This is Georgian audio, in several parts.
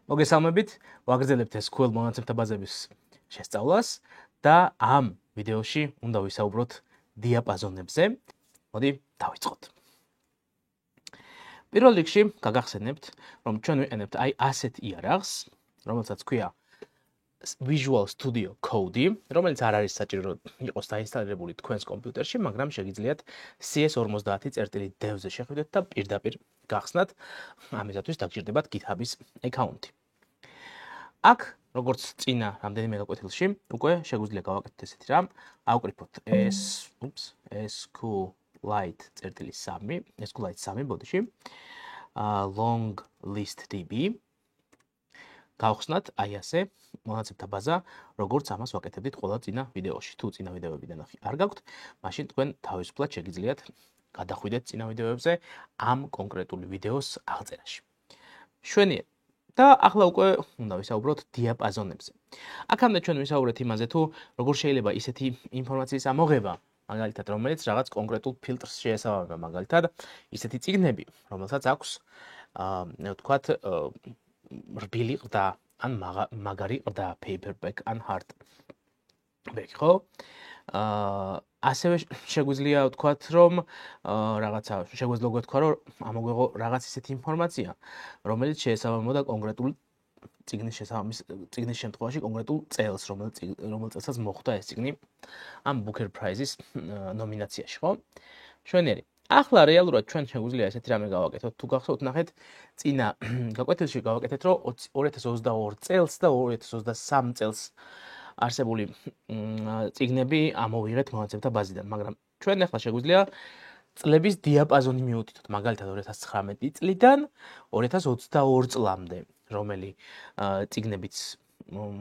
მოგესალმებით, ვაგრძელებთ SQL მონაცემთა ბაზების შესწავლას და ამ ვიდეოში უნდა ვისაუბროთ დიაპაზონებზე. მოდი, დავიწყოთ. პირველ რიგში გაგახსენებთ, რომ ჩვენ ვიყენებთ ასეთ იარაღს, რომელსაც ქვია Visual Studio Code, რომელიც არ არის საჭირო იყოს დაინსტალირებული თქვენს კომპიუტერში, მაგრამ შეგიძლიათ CS50.dev-ზე შეხვიდეთ და პირდაპირ გახსნათ. ამისათვის დაგჭირდებათ GitHub-ის აკაუნტი. აქ, როგორც წინა რამდენიმე გაკვეთილში, უკვე შეგვიძლია გავაკეთოთ ესეთი რამ, ავკრიფოთ SQLite-3 ბოდიში, long list db გავხსნათ აი ასე მონაცემთა ბაზა, როგორც ამას ვაკეთებდით ყველა წინა ვიდეოში. თუ წინა ვიდეოებიდან არ გაქვთ, მაშინ თქვენ თავისუფლად შეგიძლიათ გადახვიდეთ წინა ვიდეოებზე ამ კონკრეტული ვიდეოს აღწერაში. შვენიერ. და ახლა უკვე უნდა ვისაუბროთ დიაპაზონებზე. აქამდე ჩვენ ვისაუბრეთ იმაზე, თუ როგორ შეიძლება ისეთი ინფორმაციის ამოღება, მაგალითად, რომელიც რაღაც კონკრეტულ ფილტრს შეესაბამება, მაგალითად, ისეთი წიგნები, რომელსაც აქვს ვთქვათ, რბილი ყდა, ან მაგარი ყდა, paperback ან hardback, ხო? ასევე შეგვიძლია ვთქვათ, რომ რაღაცა შეგვიძლია ვთქვა, რომ ამოგვეღო რაღაც ისეთი ინფორმაცია, რომელიც შეესაბამებოდა კონკრეტულ წიგნის შემთხვევაში კონკრეტულ წელს, რომელ წელსაც მოხვდა ეს წიგნი ამ Booker Prize-ის ნომინაციაში, ხო? შვენიერი. ახლა რეალურად ჩვენ შეგვიძლია ესეთი რამე გავაკეთოთ. თუ გახსოვთ, ნახეთ, წინა გაკვეთილში გავაკეთეთ, რომ 2022 წელს და 2023 წელს არსებული წიგნები ამოვიღეთ მონაცემთა ბაზიდან, მაგრამ ჩვენ ახლა შეგვიძლია წლების დიაპაზონი მივუთითოთ, მაგალითად 2019 წლიდან 2022 წლამდე, რომელი წიგნებიც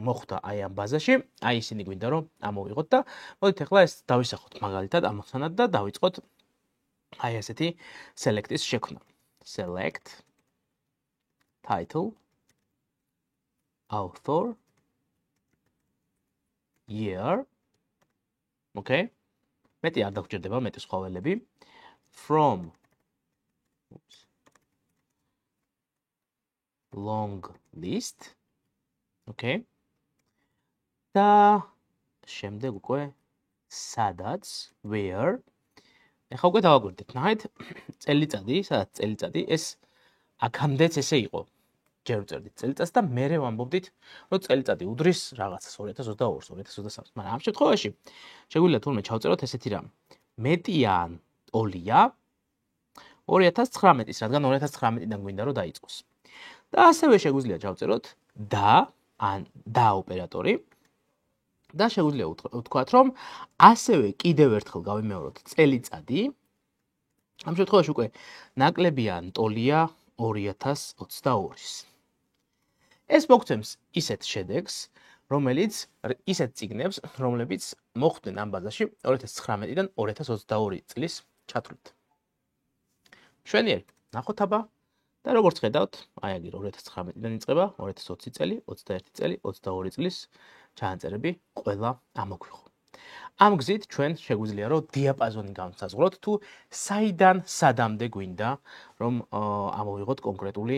მოხვდა აი ამ ბაზაში, აი ისინი გვინდა რომ ამოვიღოთ და მოდით ახლა ეს დავისახოთ მაგალითად ამოცანად და დავიწყოთ აი ასეთი select-ის შექმნა. Select title author year, okay? მეტი არ დაგჭირდება, მეტი სხვაველები. From long list, okay? და შემდეგ უკვე სადაც, where. ეხლა უკვე დავაკვირდეთ, ნახეთ, წელიწადი, სადაც წელიწადი, ეს აქამდეც ესე იყო. ჯერ ვწერდით წელიწადს და მერე ვამბობდით, რომ წელიწადი უდრის რაღაცას 2022-ს, 2023-ს, მაგრამ ამ შემთხვევაში შეგვიძლია თურმე ჩავწეროთ ესეთი რამ. მეტია ან ტოლია 2019-ის, რადგან 2019-დან გვინდა რომ დაიწყოს. და ასევე შეგვიძლია ჩავწეროთ და ან და ოპერატორი და შეგვიძლია ვთქვათ, რომ ასევე კიდევ ერთხელ გავიმეოროთ წელიწადი. ამ შემთხვევაში უკვე ნაკლებია ან ტოლია 2022-ის. ეს მოგცემს ისეთ შედეგს, რომელიც ისეთ წიგნებს, რომლებიც მოხვდნენ ამ ბაზაში 2019-დან 2022 წლის ჩათვლით. შვენიერი, ნახოთ აბა და როგორც ხედავთ, აი აგერ 2019-დან იწყება 2020 წელი, 21 წელი, 22 წლის ჩანაწერები ყველა ამოგვიღო. ამ გზით ჩვენ შეგვიძლია რომ დიაპაზონი განსაზღვროთ, თუ საიდან სადამდე გვინდა რომ ამოვიღოთ კონკრეტული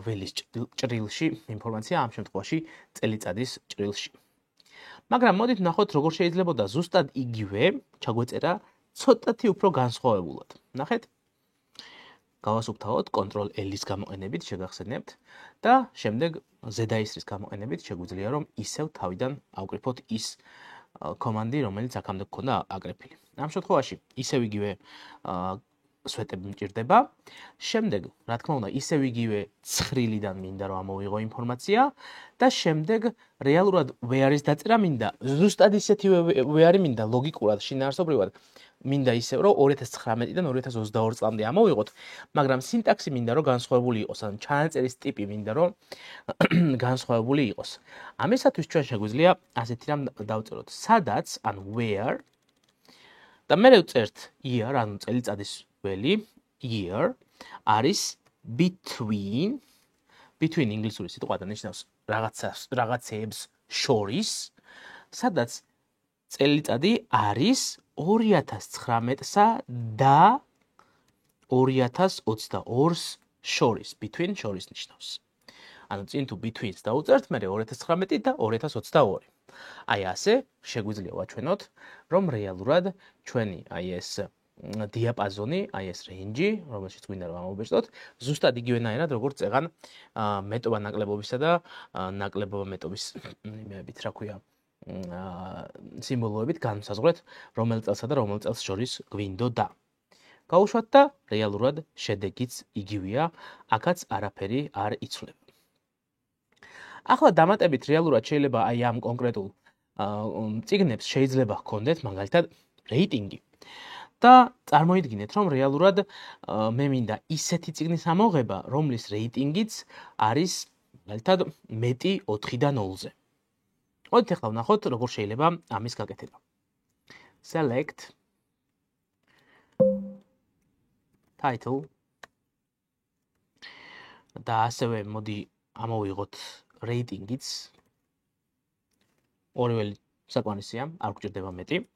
ველის ჭრილში ინფორმაცია, ამ შემთხვევაში წელიწადის ჭრილში. მაგრამ მოდით ვნახოთ, როგორ შეიძლებოდა ზუსტად იგივე ჩაგვეწერა ცოტათი უფრო განსხვავებულად. ნახეთ, გავასუფთავოთ Ctrl-L-ის გამოყენებით, შეგახსენებთ და შემდეგ Z-ის გამოყენებით შეგვიძლია რომ ისევ თავიდან ავკრიფოთ ის კომანდი, რომელიც აქამდე გქონდა აკრეფილი. ამ შემთხვევაში ისევ იგივე სვეტები მჭირდება. შემდეგ, რა თქმა უნდა, ისევ იგივე ცხრილიდან მინდა რომ ამოვიღო ინფორმაცია და შემდეგ რეალურად where-ის დაწერა მინდა, ზუსტად ისეთივე where მინდა ლოგიკურად, შინაარსობრივად მინდა ისევ რომ 2019-დან 2022 წლამდე ამოვიღოთ, მაგრამ სინტაქსი მინდა რომ განსხვავებული იყოს, ან ჩანაწერის ტიპი მინდა რომ განსხვავებული იყოს. ამისათვის ჩვენ შეგვიძლია ასეთი რამ დავწეროთ, სადაც ან where და მე ვწერთ year, ანუ წელიწადის ველი, year არის between ინგლისური სიტყვა და ნიშნავს რაღაცეებს შორის, სადაც წელიწადი არის 2019-სა და 2022-ს შორის, between შორის ნიშნავს. ანუ წინ თუ between-ს დაუწერთ, მე 2019 და 2022. აი ასე შეგვიძლია ვაჩვენოთ, რომ რეალურად ჩვენი აი ეს დიაპაზონი, აი ეს range, რომელშიც გვინდა რომ ამოვიბეჭდოთ, ზუსტად იგივენაირად როგორც წეღან მეტობა ნაკლებობისა და ნაკლებობა მეტობის იმეებით, რა ქვია, სიმბოლოებით განსაზღვრეთ, რომელ წელსა და რომელ წელს შორის გვინდოდა. გავუშვათ და რეალურად შედეგიც იგივეა, აქაც არაფერი არ იცვლება. ახლა დამატებით რეალურად შეიძლება აი ამ კონკრეტულ წიგნებს შეიძლება ჰქონდეთ მაგალითად რეიტინგი. და წარმოიდგინეთ, რომ რეალურად მე მინდა ისეთი წიგნის ამოღება, რომლის რეიტინგიც არის მაგალითად მეტი 4-დან 0-ზე. მოდით ახლა ვნახოთ, როგორ შეიძლება ამის გაკეთება. Select title და ასევე მოდი ამოვიღოთ რეიტინგიც. ორივე საკმარისია, არ გვჭირდება მეტი.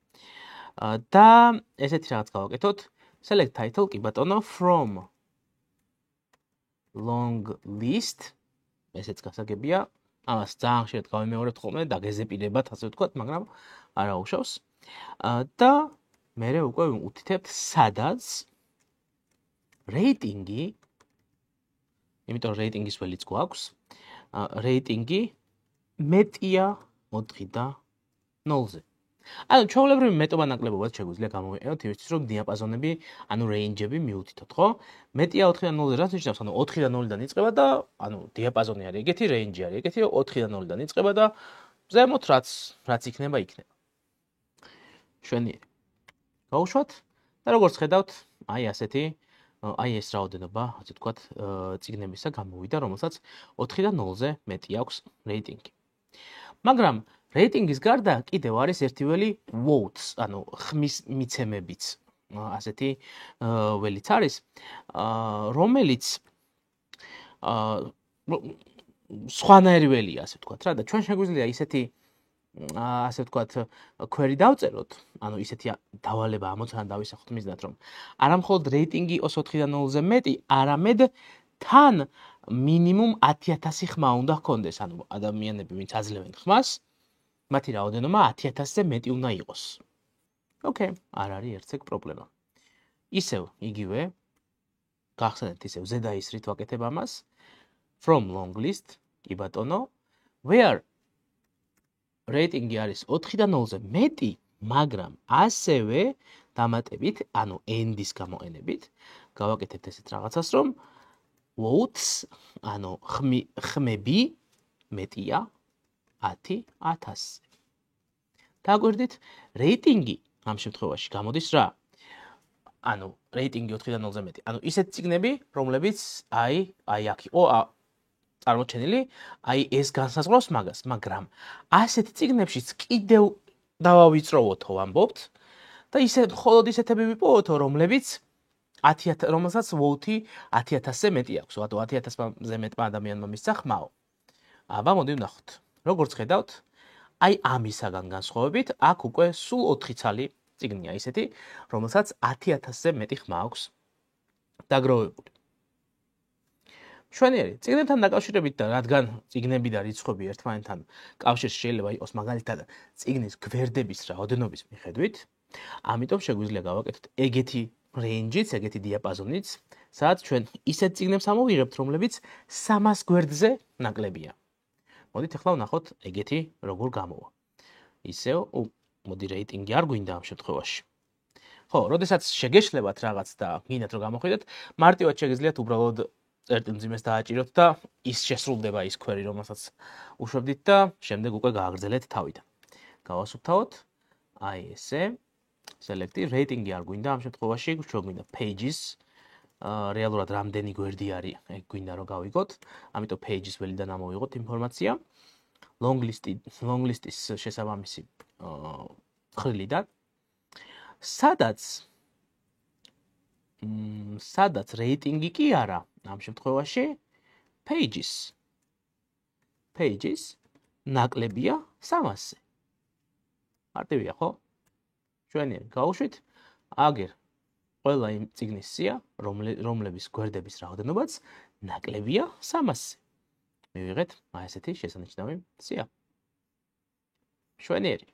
და ესეთი რაღაც გავაკეთოთ. Select title, კი ბატონო, from long list. ესეც გასაგებია. ამას ძალიან ხშირად გავიმეორებთ ხოლმე და გეზეპირებათ, ასე ვთქვათ, მაგრამ არ აუშავს. და მერე უკვე უთითებთ სადაც რეიტინგი, იმიტომ რომ რეიტინგის ველიც გვაქვს, რეიტინგი მეტია 4-და 0-ზე. ანუ ჩვეულებრივი მეტობა ნაკლებობად შეგვიძლია გამოვიყენოთ იმისთვის, რომ დიაპაზონები, ანუ რეინჯები მივუთითოთ, ხო? მეტია 4-დან 0-ზე რაც ნიშნავს, ანუ 4-დან 0-დან იწყება და ანუ დიაპაზონი არის ეგეთი, რეინჯი არის ეგეთი, 4-დან 0-დან იწყება და ზემოთ რაც იქნება, იქნება. შვენიერი. გავუშვათ და როგორც ხედავთ, აი ასეთი, აი ეს რაოდენობა, ასე ვთქვათ, წიგნებისა გამოვიდა, რომელსაც 4-დან 0-ზე მეტი აქვს რეიტინგი. მაგრამ რეიტინგის გარდა კიდევ არის ერთი ველი votes, ანუ ხმის მიცემებიც. ასეთი ველიც არის, რომელიც სხვანაირი ველია, ასე ვთქვათ რა და ჩვენ შეგვიძლია ისეთი ასე ვთქვათ, query დავწეროთ, ანუ ისეთი დავალება ამოცანა დავისახოთ მიზნად, რომ არა მხოლოდ რეიტინგი იყოს 4-დან 0-ზე მეტი, არამედ თან მინიმუმ 10,000 ხმა უნდა ჰქონდეს, ანუ ადამიანები, ვინც აძლევენ ხმას, მათი რაოდენობა 10,000-ზე მეტი უნდა იყოს. ოკეი, არ არის ერთსეგ პრობლემა. ისევ იგივე, გახსენებთ ისევ ზედა ისრით ვაკეთებ ამას, from long list, კი ბატონო, where რეიტინგი არის 4-დან 0-ზე მეტი, მაგრამ ასევე დამატებით, ანუ end-ის გამოყენებით, გავაკეთებთ ესეთ რაღაცას, რომ votes, ანუ ხმები მეტია 10,000-ზე. დაგვერდით, რეიტინგი ამ შემთხვევაში გამოდის რა? ანუ რეიტინგი 4-დან 0-ზე მეტი. ანუ ისეთ წიგნები, რომლებიც აი აქ იყო წარმოჩენილი, აი ეს განსაზღვრავს მაგას, მაგრამ ასეთ წიგნებშიც კიდევ დავავიწროვოთო ვამბობთ და მხოლოდ ისეთები ვიპოვოთო, რომლებიც 10,000, რომელსაც vote 10,000-ზე მეტი აქვს, ანუ 10,000-ზე მეტმა ადამიანმა მისცა ხმაო. აბა მოდი ვნახოთ. როგორც ხედავთ, აი ამისაგან განსხვავებით, აქ უკვე სულ 4 ცალი წიგნია ისეთი, რომელსაც 10,000-ზე მეტი ხმა აქვს დაგროვებული. შვენიერი, წიგნებთან დაკავშირებით და რადგან წიგნები და რიცხვები ერთმანეთთან კავშირში შეიძლება იყოს მაგალითად წიგნის გვერდების რაოდენობის მიხედვით, ამიტომ შეგვიძლია გავაკეთოთ ეგეთი range-იც, ეგეთი დიაპაზონიც, სადაც ჩვენ ისეთ წიგნებს ამოვიღებთ, რომლებიც 300 გვერდზე ნაკლებია. მოდით ახლა ვნახოთ ეგეთი როგორ გამოვა. ისევ, მოდი რეიტინგი არ გვინდა ამ შემთხვევაში. ხო, როდესაც შეგეშლებათ რაღაც და გინდათ რომ გამოხვიდეთ, მარტივად შეგიძლიათ უბრალოდ წერტილმძიმეს დააჭიროთ და ის შესრულდება ის query, რომელსაც უშვებდით და შემდეგ უკვე გააგრძელეთ თავიდან. გავასუფთავოთ, აი ესე, select rating-ი არ გვინდა ამ შემთხვევაში, ჩვენ გვინდა pages, რეალურად რამდენი გვერდი არის, ეგ გვინდა რომ გავიგოთ, ამიტომ pages ველიდან ამოვიღოთ ინფორმაცია. long list-ის შესაბამისი ხრილიდან, სადაც რეიტინგი კი არა, ამ შემთხვევაში pages ნაკლებია 300-ზე. მარტივია, ხო? შვენიერი, გავუშვით, აგერ ყველა იმ წიგნის სია, რომლების გვერდების რაოდენობაც ნაკლებია 300-ზე. მივიღეთ ესეთი შესანიშნავი სია. შვენიერი.